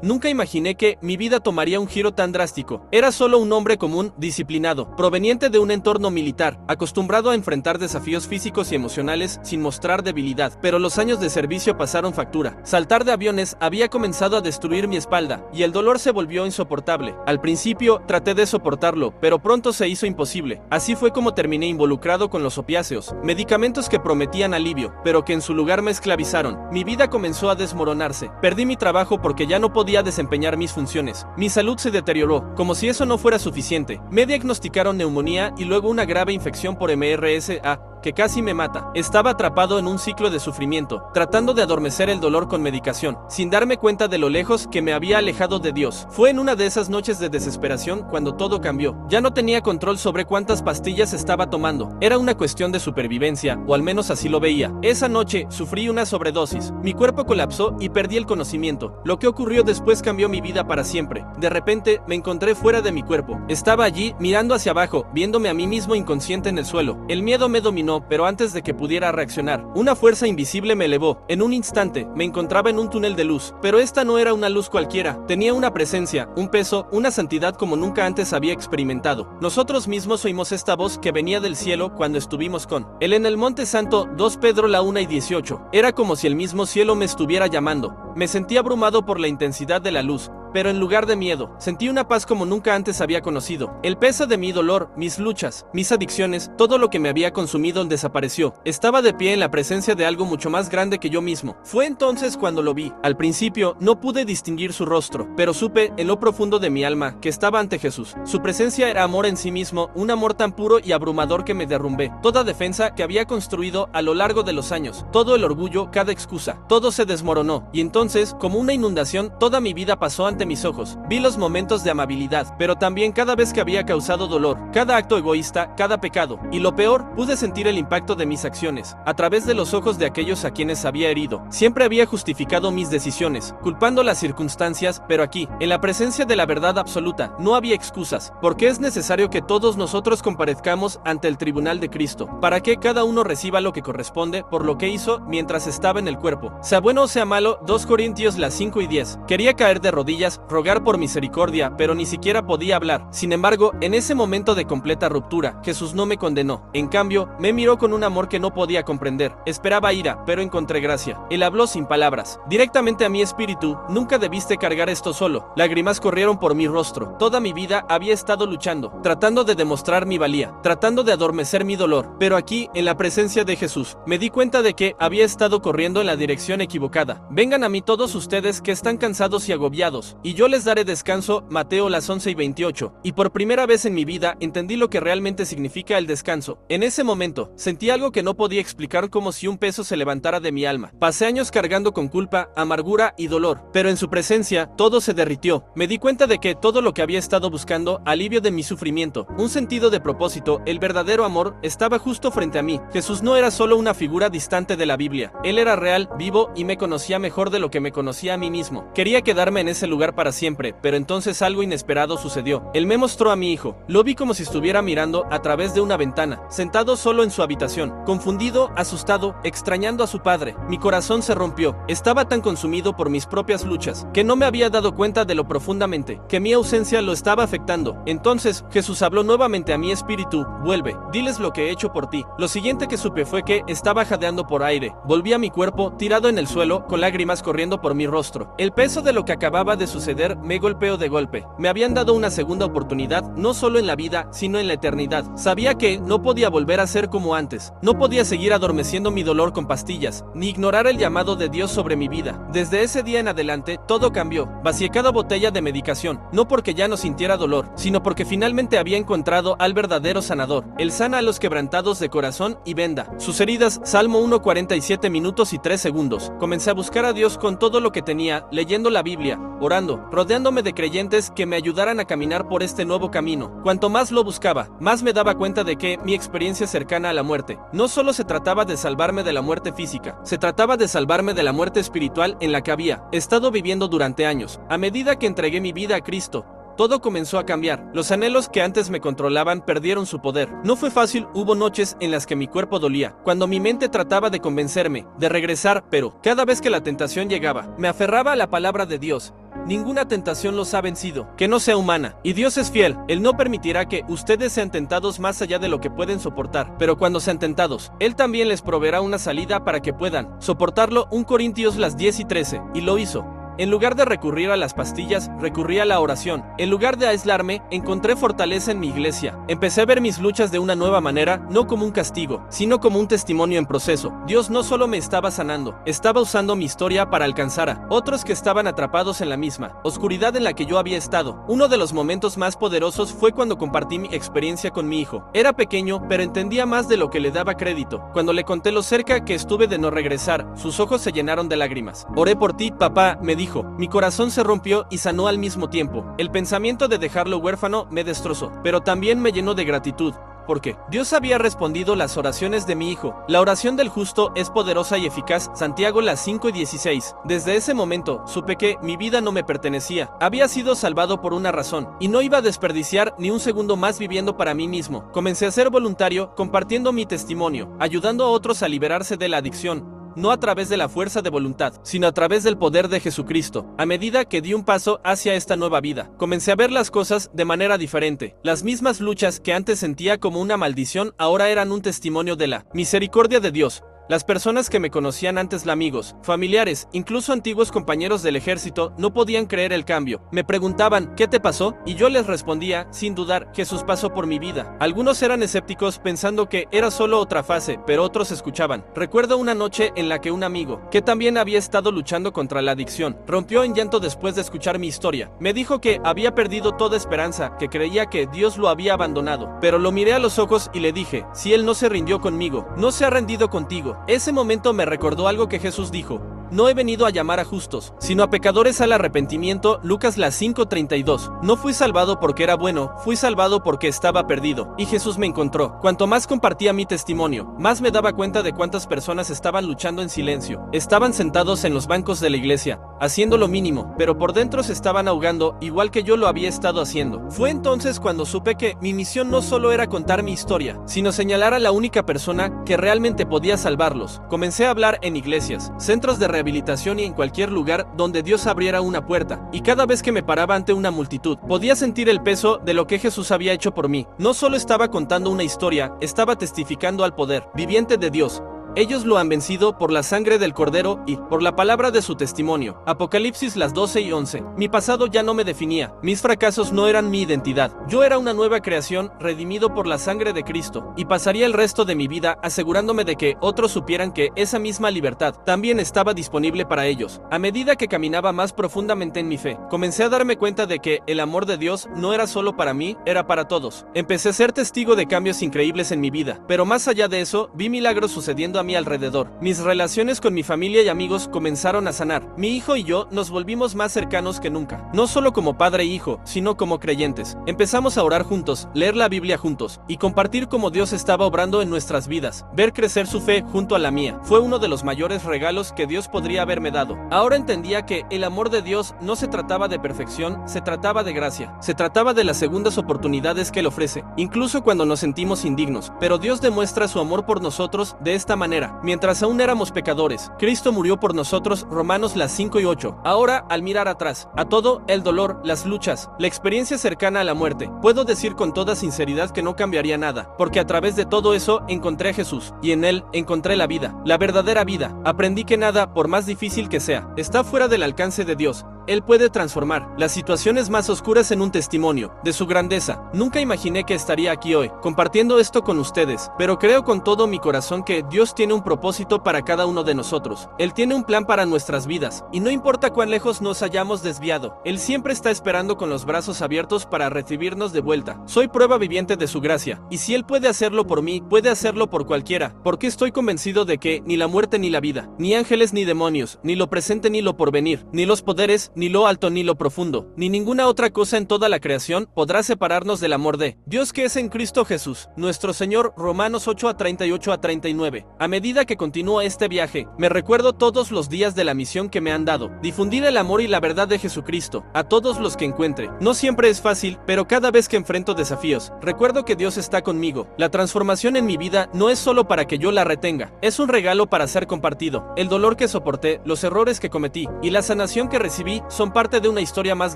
Nunca imaginé que mi vida tomaría un giro tan drástico. Era solo un hombre común, disciplinado, proveniente de un entorno militar, acostumbrado a enfrentar desafíos físicos y emocionales sin mostrar debilidad, pero los años de servicio pasaron factura. Saltar de aviones había comenzado a destruir mi espalda, y el dolor se volvió insoportable. Al principio traté de soportarlo, pero pronto se hizo imposible. Así fue como terminé involucrado con los opiáceos, medicamentos que prometían alivio, pero que en su lugar me esclavizaron. Mi vida comenzó a desmoronarse. Perdí mi trabajo porque ya no podía desempeñar mis funciones. Mi salud se deterioró. Como si eso no fuera suficiente, me diagnosticaron neumonía y luego una grave infección por MRSA, que casi me mata. Estaba atrapado en un ciclo de sufrimiento, tratando de adormecer el dolor con medicación, sin darme cuenta de lo lejos que me había alejado de Dios. Fue en una de esas noches de desesperación cuando todo cambió. Ya no tenía control sobre cuántas pastillas estaba tomando. Era una cuestión de supervivencia, o al menos así lo veía. Esa noche sufrí una sobredosis. Mi cuerpo colapsó y perdí el conocimiento. Lo que ocurrió después cambió mi vida para siempre. De repente me encontré fuera de mi cuerpo. Estaba allí, mirando hacia abajo, viéndome a mí mismo inconsciente en el suelo. El miedo me dominó, pero antes de que pudiera reaccionar, una fuerza invisible me elevó. En un instante, me encontraba en un túnel de luz, pero esta no era una luz cualquiera. Tenía una presencia, un peso, una santidad como nunca antes había experimentado. Nosotros mismos oímos esta voz que venía del cielo cuando estuvimos con él en el Monte Santo. 2 Pedro 1:18. Era como si el mismo cielo me estuviera llamando. Me sentí abrumado por la intensidad de la luz, pero en lugar de miedo, sentí una paz como nunca antes había conocido. El peso de mi dolor, mis luchas, mis adicciones, todo lo que me había consumido desapareció. Estaba de pie en la presencia de algo mucho más grande que yo mismo. Fue entonces cuando lo vi. Al principio no pude distinguir su rostro, pero supe en lo profundo de mi alma que estaba ante Jesús. Su presencia era amor en sí mismo, un amor tan puro y abrumador que me derrumbé. Toda defensa que había construido a lo largo de los años, todo el orgullo, cada excusa, todo se desmoronó. Y entonces, como una inundación, toda mi vida pasó ante mis ojos. Vi los momentos de amabilidad, pero también cada vez que había causado dolor, cada acto egoísta, cada pecado. Y lo peor, pude sentir el impacto de mis acciones, a través de los ojos de aquellos a quienes había herido. Siempre había justificado mis decisiones, culpando las circunstancias, pero aquí, en la presencia de la verdad absoluta, no había excusas, porque es necesario que todos nosotros comparezcamos ante el tribunal de Cristo, para que cada uno reciba lo que corresponde por lo que hizo mientras estaba en el cuerpo. Sea bueno o sea malo, 2 Corintios 5:10. Quería caer de rodillas, rogar por misericordia, pero ni siquiera podía hablar. Sin embargo, en ese momento de completa ruptura, Jesús no me condenó. En cambio, me miró con un amor que no podía comprender. Esperaba ira, pero encontré gracia. Él habló sin palabras, directamente a mi espíritu. Nunca debiste cargar esto solo. Lágrimas corrieron por mi rostro. Toda mi vida había estado luchando, tratando de demostrar mi valía, tratando de adormecer mi dolor. Pero aquí, en la presencia de Jesús, me di cuenta de que había estado corriendo en la dirección equivocada. Vengan a mí todos ustedes que están cansados y agobiados, y yo les daré descanso. Mateo 11:28. Y por primera vez en mi vida entendí lo que realmente significa el descanso. En ese momento, sentí algo que no podía explicar, como si un peso se levantara de mi alma. Pasé años cargando con culpa, amargura y dolor, pero en su presencia, todo se derritió. Me di cuenta de que todo lo que había estado buscando, alivio de mi sufrimiento, un sentido de propósito, el verdadero amor, estaba justo frente a mí. Jesús no era solo una figura distante de la Biblia. Él era real, vivo y me conocía mejor de lo que me conocía a mí mismo. Quería quedarme en ese lugar para siempre, pero entonces algo inesperado sucedió. Él me mostró a mi hijo. Lo vi como si estuviera mirando a través de una ventana, sentado solo en su habitación, confundido, asustado, extrañando a su padre. Mi corazón se rompió. Estaba tan consumido por mis propias luchas, que no me había dado cuenta de lo profundamente que mi ausencia lo estaba afectando. Entonces, Jesús habló nuevamente a mi espíritu: vuelve, diles lo que he hecho por ti. Lo siguiente que supe fue que estaba jadeando por aire. Volví a mi cuerpo, tirado en el suelo, con lágrimas corriendo por mi rostro. El peso de lo que acababa de suceder me golpeó de golpe. Me habían dado una segunda oportunidad, no solo en la vida, sino en la eternidad. Sabía que no podía volver a ser como antes. No podía seguir adormeciendo mi dolor con pastillas, ni ignorar el llamado de Dios sobre mi vida. Desde ese día en adelante, todo cambió. Vacié cada botella de medicación, no porque ya no sintiera dolor, sino porque finalmente había encontrado al verdadero sanador. Él sana a los quebrantados de corazón y venda sus heridas. Salmo 1:47 minutos y 3 segundos. Comencé a buscar a Dios con todo lo que tenía, leyendo la Biblia, orando, rodeándome de creyentes que me ayudaran a caminar por este nuevo camino. Cuanto más lo buscaba, más me daba cuenta de que mi experiencia cercana a la muerte no solo se trataba de salvarme de la muerte física, se trataba de salvarme de la muerte espiritual en la que había estado viviendo durante años. A medida que entregué mi vida a Cristo, todo comenzó a cambiar. Los anhelos que antes me controlaban perdieron su poder. No fue fácil, hubo noches en las que mi cuerpo dolía, cuando mi mente trataba de convencerme, de regresar, pero cada vez que la tentación llegaba, me aferraba a la palabra de Dios. Ninguna tentación los ha vencido, que no sea humana, y Dios es fiel. Él no permitirá que ustedes sean tentados más allá de lo que pueden soportar, pero cuando sean tentados, Él también les proveerá una salida para que puedan soportarlo. 1 Corintios 10:13, y lo hizo. En lugar de recurrir a las pastillas, recurrí a la oración. En lugar de aislarme, encontré fortaleza en mi iglesia. Empecé a ver mis luchas de una nueva manera, no como un castigo, sino como un testimonio en proceso. Dios no solo me estaba sanando, estaba usando mi historia para alcanzar a otros que estaban atrapados en la misma oscuridad en la que yo había estado. Uno de los momentos más poderosos fue cuando compartí mi experiencia con mi hijo. Era pequeño, pero entendía más de lo que le daba crédito. Cuando le conté lo cerca que estuve de no regresar, sus ojos se llenaron de lágrimas. Oré por ti, papá, me dijo. Mi corazón se rompió y sanó al mismo tiempo. El pensamiento de dejarlo huérfano me destrozó, pero también me llenó de gratitud, porque Dios había respondido las oraciones de mi hijo. La oración del justo es poderosa y eficaz. Santiago 5:16. Desde ese momento supe que mi vida no me pertenecía. Había sido salvado por una razón, y no iba a desperdiciar ni un segundo más viviendo para mí mismo. Comencé a ser voluntario, compartiendo mi testimonio, ayudando a otros a liberarse de la adicción. No a través de la fuerza de voluntad, sino a través del poder de Jesucristo. A medida que di un paso hacia esta nueva vida, comencé a ver las cosas de manera diferente. Las mismas luchas que antes sentía como una maldición ahora eran un testimonio de la misericordia de Dios. Las personas que me conocían antes, amigos, familiares, incluso antiguos compañeros del ejército, no podían creer el cambio. Me preguntaban, ¿qué te pasó? Y yo les respondía, sin dudar, Jesús pasó por mi vida. Algunos eran escépticos pensando que era solo otra fase, pero otros escuchaban. Recuerdo una noche en la que un amigo, que también había estado luchando contra la adicción, rompió en llanto después de escuchar mi historia. Me dijo que había perdido toda esperanza, que creía que Dios lo había abandonado. Pero lo miré a los ojos y le dije, si Él no se rindió conmigo, no se ha rendido contigo. Ese momento me recordó algo que Jesús dijo: no he venido a llamar a justos, sino a pecadores al arrepentimiento. Lucas 5:32. No fui salvado porque era bueno, fui salvado porque estaba perdido, y Jesús me encontró. Cuanto más compartía mi testimonio, más me daba cuenta de cuántas personas estaban luchando en silencio. Estaban sentados en los bancos de la iglesia, haciendo lo mínimo, pero por dentro se estaban ahogando, igual que yo lo había estado haciendo. Fue entonces cuando supe que mi misión no solo era contar mi historia, sino señalar a la única persona que realmente podía salvarlos. Comencé a hablar en iglesias, centros de rehabilitación y en cualquier lugar donde Dios abriera una puerta, y cada vez que me paraba ante una multitud, podía sentir el peso de lo que Jesús había hecho por mí. No solo estaba contando una historia, estaba testificando al poder viviente de Dios. Ellos lo han vencido por la sangre del Cordero y por la palabra de su testimonio. Apocalipsis 12:11. Mi pasado ya no me definía, mis fracasos no eran mi identidad. Yo era una nueva creación, redimido por la sangre de Cristo, y pasaría el resto de mi vida asegurándome de que otros supieran que esa misma libertad también estaba disponible para ellos. A medida que caminaba más profundamente en mi fe, comencé a darme cuenta de que el amor de Dios no era solo para mí, era para todos. Empecé a ser testigo de cambios increíbles en mi vida, pero más allá de eso, vi milagros sucediendo a mi alrededor. Mis relaciones con mi familia y amigos comenzaron a sanar. Mi hijo y yo nos volvimos más cercanos que nunca, no solo como padre e hijo, sino como creyentes. Empezamos a orar juntos, leer la Biblia juntos y compartir cómo Dios estaba obrando en nuestras vidas. Ver crecer su fe junto a la mía fue uno de los mayores regalos que Dios podría haberme dado. Ahora entendía que el amor de Dios no se trataba de perfección, se trataba de gracia. Se trataba de las segundas oportunidades que Él ofrece, incluso cuando nos sentimos indignos. Pero Dios demuestra su amor por nosotros de esta manera. Mientras aún éramos pecadores, Cristo murió por nosotros. Romanos 5:8. Ahora, al mirar atrás, a todo el dolor, las luchas, la experiencia cercana a la muerte, puedo decir con toda sinceridad que no cambiaría nada, porque a través de todo eso encontré a Jesús, y en Él encontré la vida, la verdadera vida. Aprendí que nada, por más difícil que sea, está fuera del alcance de Dios. Él puede transformar las situaciones más oscuras en un testimonio de su grandeza. Nunca imaginé que estaría aquí hoy, compartiendo esto con ustedes, pero creo con todo mi corazón que Dios tiene un propósito para cada uno de nosotros. Él tiene un plan para nuestras vidas, y no importa cuán lejos nos hayamos desviado, Él siempre está esperando con los brazos abiertos para recibirnos de vuelta. Soy prueba viviente de su gracia, y si Él puede hacerlo por mí, puede hacerlo por cualquiera, porque estoy convencido de que ni la muerte ni la vida, ni ángeles ni demonios, ni lo presente ni lo porvenir, ni los poderes, ni lo alto ni lo profundo, ni ninguna otra cosa en toda la creación podrá separarnos del amor de Dios que es en Cristo Jesús, nuestro Señor. Romanos 8:38-39. A medida que continúo este viaje, me recuerdo todos los días de la misión que me han dado, difundir el amor y la verdad de Jesucristo a todos los que encuentre. No siempre es fácil, pero cada vez que enfrento desafíos, recuerdo que Dios está conmigo. La transformación en mi vida no es solo para que yo la retenga, es un regalo para ser compartido. El dolor que soporté, los errores que cometí y la sanación que recibí son parte de una historia más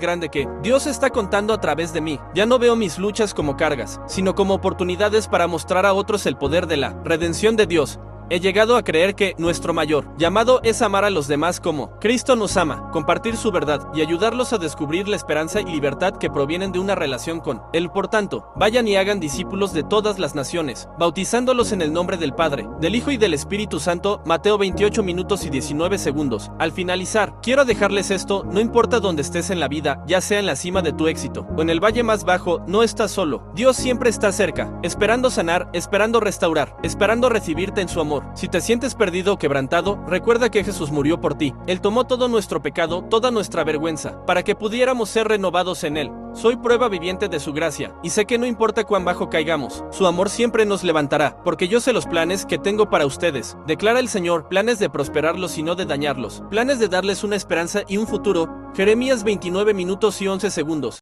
grande que Dios está contando a través de mí. Ya no veo mis luchas como cargas, sino como oportunidades para mostrar a otros el poder de la redención de Dios. He llegado a creer que nuestro mayor llamado es amar a los demás como Cristo nos ama, compartir su verdad y ayudarlos a descubrir la esperanza y libertad que provienen de una relación con Él. Por tanto, vayan y hagan discípulos de todas las naciones, bautizándolos en el nombre del Padre, del Hijo y del Espíritu Santo. Mateo 28 minutos y 19 segundos. Al finalizar, quiero dejarles esto: no importa dónde estés en la vida, ya sea en la cima de tu éxito o en el valle más bajo, no estás solo. Dios siempre está cerca, esperando sanar, esperando restaurar, esperando recibirte en su amor. Si te sientes perdido o quebrantado, recuerda que Jesús murió por ti. Él tomó todo nuestro pecado, toda nuestra vergüenza, para que pudiéramos ser renovados en Él. Soy prueba viviente de su gracia, y sé que no importa cuán bajo caigamos, su amor siempre nos levantará, porque yo sé los planes que tengo para ustedes, declara el Señor, planes de prosperarlos y no de dañarlos, planes de darles una esperanza y un futuro. Jeremías 29 minutos y 11 segundos.